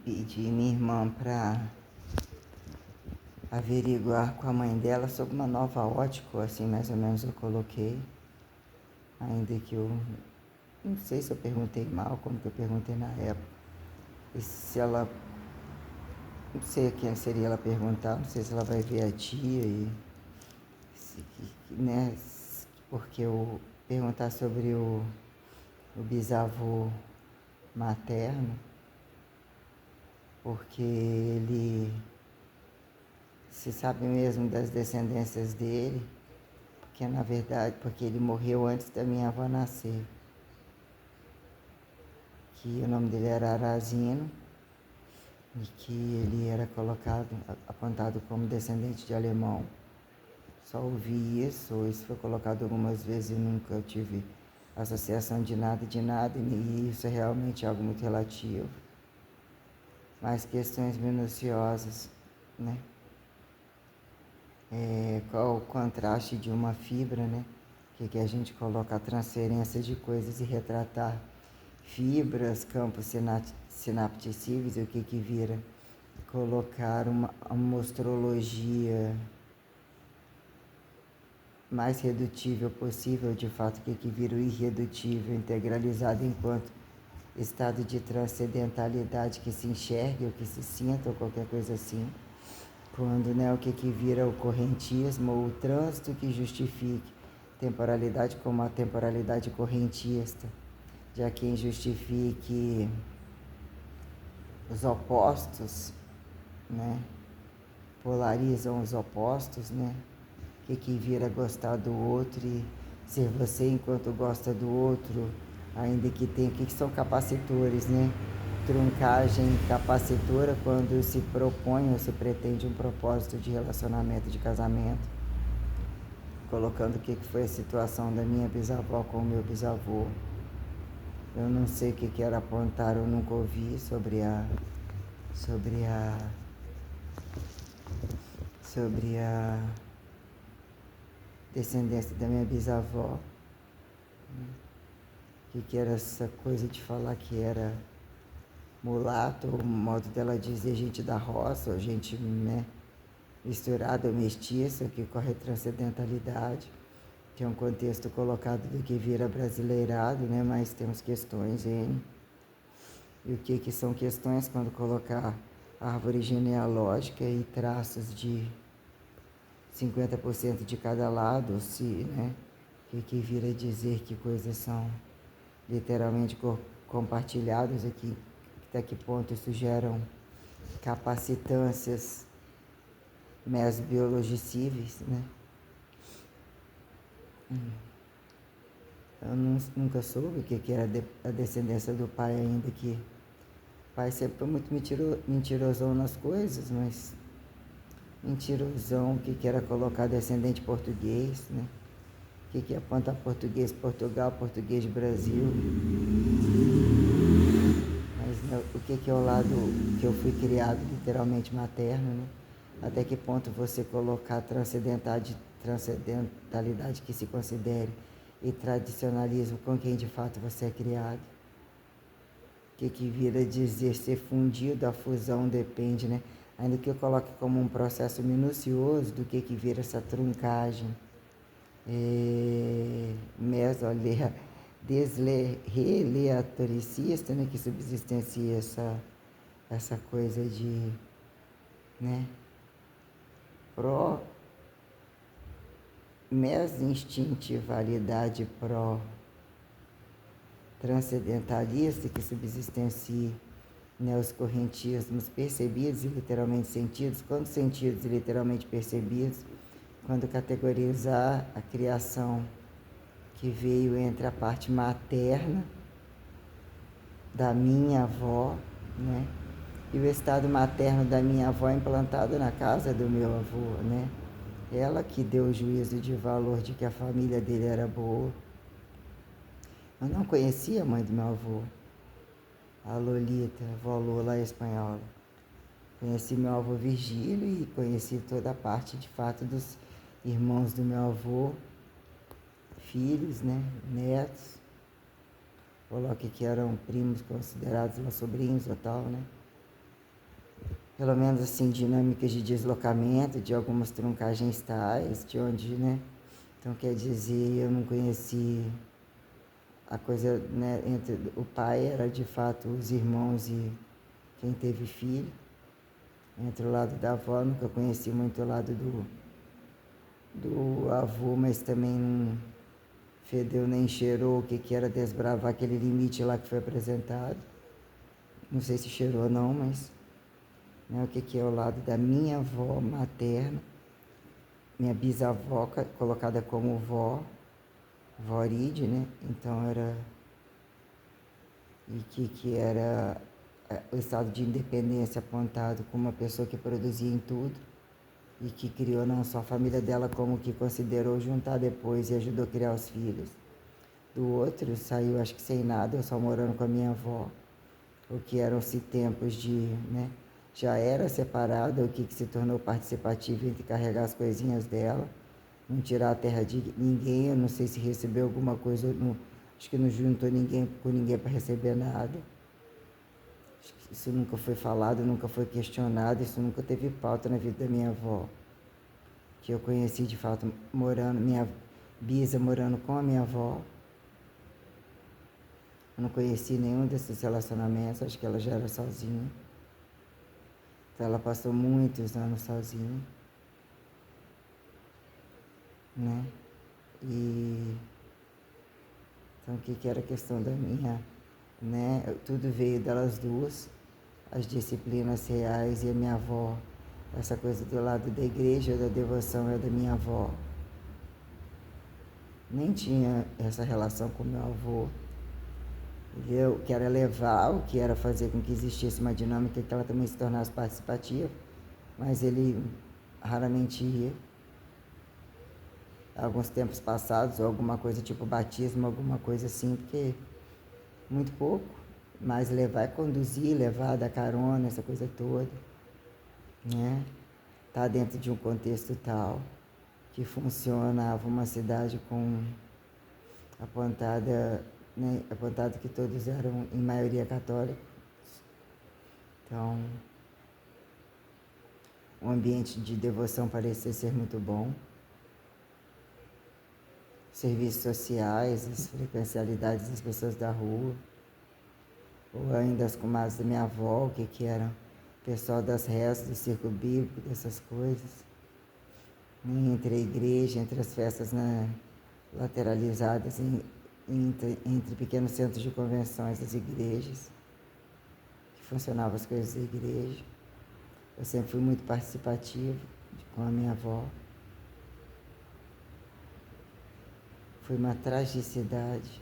pedi minha irmã para averiguar com a mãe dela sobre uma nova ótica, assim mais ou menos eu coloquei, ainda que eu não sei se eu perguntei mal, como que eu perguntei na época, e se ela, não sei a quem seria ela perguntar, não sei se ela vai ver a tia e, né, porque eu perguntar sobre o bisavô materno, porque ele se sabe mesmo das descendências dele, porque na verdade, porque ele morreu antes da minha avó nascer, que o nome dele era Arazino e que ele era colocado, apontado como descendente de alemão. Só ouvi isso foi colocado algumas vezes e nunca tive associação de nada, e isso é realmente algo muito relativo. Mas questões minuciosas, né? Qual o contraste de uma fibra, né? Que a gente coloca a transferência de coisas e retratar fibras, campos sinapticíveis, o que vira colocar uma mostrologia mais redutível possível, de fato, o que vira o irredutível, integralizado enquanto estado de transcendentalidade que se enxergue ou que se sinta ou qualquer coisa assim. Quando, né, o que vira o correntismo ou o trânsito que justifique temporalidade como a temporalidade correntista, já quem justifique os opostos, né, polarizam os opostos, né, que vira gostar do outro e ser você enquanto gosta do outro, ainda que tenha, que são capacitores, né, truncagem capacitora quando se propõe ou se pretende um propósito de relacionamento, de casamento, colocando o que foi a situação da minha bisavó com o meu bisavô. Eu não sei o que era apontar, eu nunca ouvi sobre a descendência da minha bisavó. O que era essa coisa de falar que era mulato, o modo dela dizer gente da roça, ou gente, né, misturada ou mestiça, que corre transcendentalidade, que é um contexto colocado do que vira brasileirado, né, mas temos questões em... E o que são questões quando colocar árvore genealógica e traços de 50% de cada lado, se, né, que vira dizer que coisas são literalmente compartilhadas aqui, até que ponto isso geram capacitâncias mesbiologicíveis, né? Eu nunca soube o que era a descendência do pai ainda, que o pai sempre foi muito mentirosão nas coisas, mas mentirosão, o que era colocar descendente português, né? O que aponta português Portugal, português Brasil. Mas, né, o que é o lado que eu fui criado literalmente materno, né? Até que ponto você colocar transcendentalidade que se considere e tradicionalismo com quem de fato você é criado. O que vira dizer ser fundido, a fusão depende, né? Ainda que eu coloque como um processo minucioso do que vira essa truncagem releatoricista, né? Que subsistencia essa coisa de, né, mesinstintivalidade transcendentalista que subsistencia, né, os correntismos percebidos e literalmente sentidos, quando sentidos e literalmente percebidos, quando categorizar a criação que veio entre a parte materna da minha avó, né, e o estado materno da minha avó implantado na casa do meu avô, né? Ela que deu o juízo de valor de que a família dele era boa. Eu não conhecia a mãe do meu avô, a Lolita, a avó Lola espanhola. Conheci meu avô Virgílio e conheci toda a parte, de fato, dos irmãos do meu avô, filhos, né, netos. Coloque que eram primos considerados meus sobrinhos ou tal, né? pelo menos assim, dinâmicas de deslocamento, de algumas truncagens tais, de onde, né? Então quer dizer, eu não conheci a coisa, né, entre o pai era de fato os irmãos e quem teve filho. Entre o lado da avó, nunca conheci muito o lado do avô, mas também não fedeu nem cheirou o que era desbravar aquele limite lá que foi apresentado. Não sei se cheirou ou não, mas né, o que é o lado da minha avó materna, minha bisavó colocada como vó, Voride, né? Então era. E que era o estado de independência apontado como uma pessoa que produzia em tudo e que criou não só a família dela, como que considerou juntar depois e ajudou a criar os filhos. Do outro, saiu acho que sem nada, eu só morando com a minha avó. O que eram-se tempos de, né? Já era separada, o que se tornou participativo entre carregar as coisinhas dela, não tirar a terra de ninguém, eu não sei se recebeu alguma coisa, não, acho que não juntou ninguém com ninguém para receber nada. Isso nunca foi falado, nunca foi questionado, isso nunca teve pauta na vida da minha avó. Que eu conheci de fato morando, minha bisa morando com a minha avó. Eu não conheci nenhum desses relacionamentos, acho que ela já era sozinha. Então ela passou muitos anos sozinha, né? E então o que era a questão da minha, né? Tudo veio delas duas, as disciplinas reais e a minha avó. Essa coisa do lado da igreja, da devoção é da minha avó. Nem tinha essa relação com meu avô. O que era levar, o que era fazer com que existisse uma dinâmica que ela também se tornasse participativa, mas ele raramente ia. Alguns tempos passados, ou alguma coisa tipo batismo, alguma coisa assim, porque muito pouco, mas levar é conduzir, levar, dar carona, essa coisa toda, né? Tá dentro de um contexto tal que funcionava uma cidade com apontada, né, apontado que todos eram em maioria católicos. Então, o ambiente de devoção parecia ser muito bom. Serviços sociais, as frequencialidades das pessoas da rua, ou ainda as comadres da minha avó, o que eram pessoal das rezas, do círculo bíblico, dessas coisas. Entre a igreja, entre as festas, né, lateralizadas entre pequenos centros de convenções das igrejas, que funcionavam as coisas da igreja. Eu sempre fui muito participativo com a minha avó. Foi uma tragicidade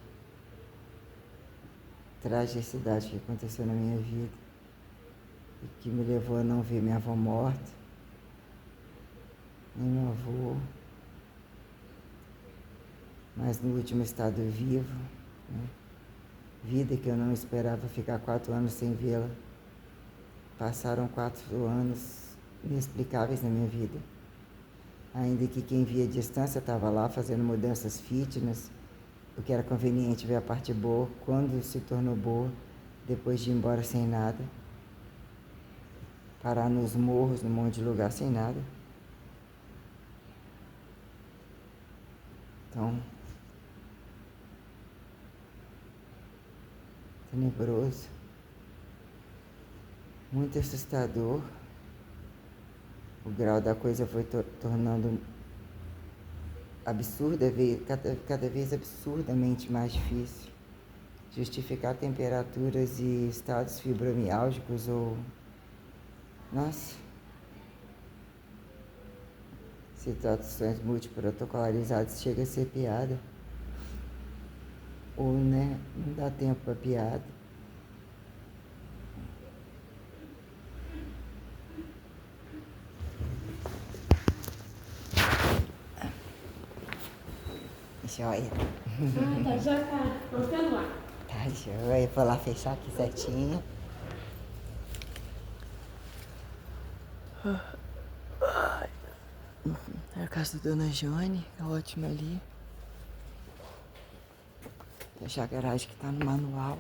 que aconteceu na minha vida e que me levou a não ver minha avó morta, nem meu avô, mas no último estado vivo, né? Vida que eu não esperava ficar 4 anos sem vê-la. Passaram 4 anos inexplicáveis na minha vida. Ainda que quem via a distância estava lá fazendo mudanças fitness, o que era conveniente ver a parte boa, quando se tornou boa, depois de ir embora sem nada. Parar nos morros, num monte de lugar sem nada. Então, tenebroso, muito assustador. O grau da coisa foi tornando absurda, cada vez absurdamente mais difícil. Justificar temperaturas e estados fibromiálgicos ou... Nossa! Situações multiprotocolarizadas chega a ser piada. Ou, né, não dá tempo para piada. Joia. Tá, já tá colocando lá. Tá, joia. Vou lá fechar aqui certinho. É a casa da Dona Jane, é ótima ali. Fechar a garagem que tá no manual.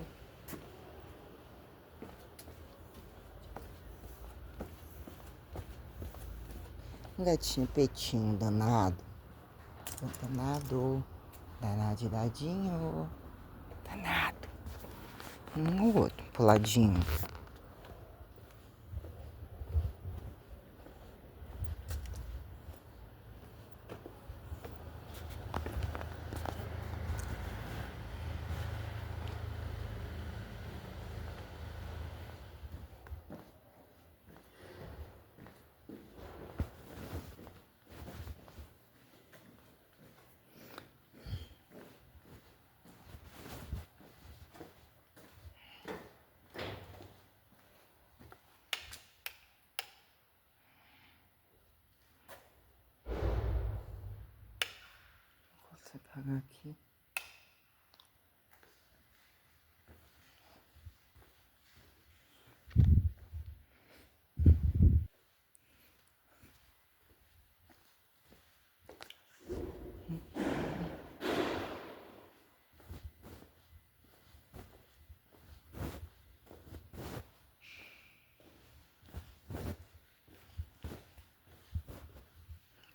Um gatinho petinho danado. Danado. Danado, dadinho. Danado. O outro, puladinho. Você pagar aqui.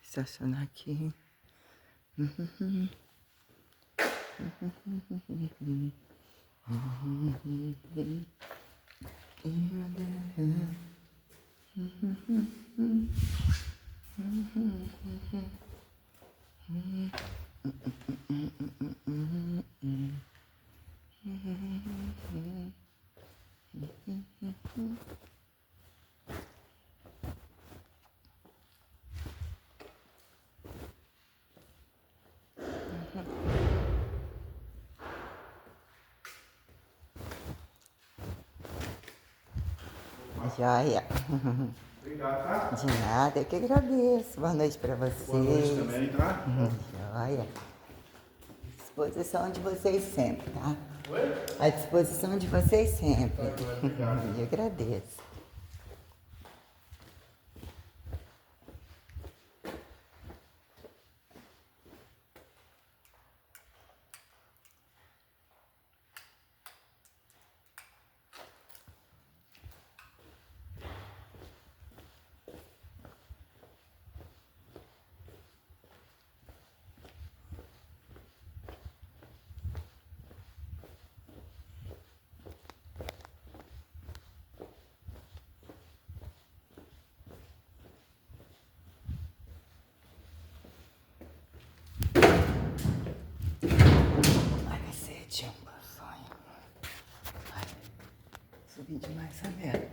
Estacionar aqui. Joia. Obrigado, tá? De nada, eu que agradeço. Boa noite pra vocês. Boa noite também, tá? Joia. À disposição de vocês sempre, tá? Oi? À disposição de vocês sempre. Obrigado. Eu agradeço. Ai, cacete, é um sonho. Ai, subi demais, sabe?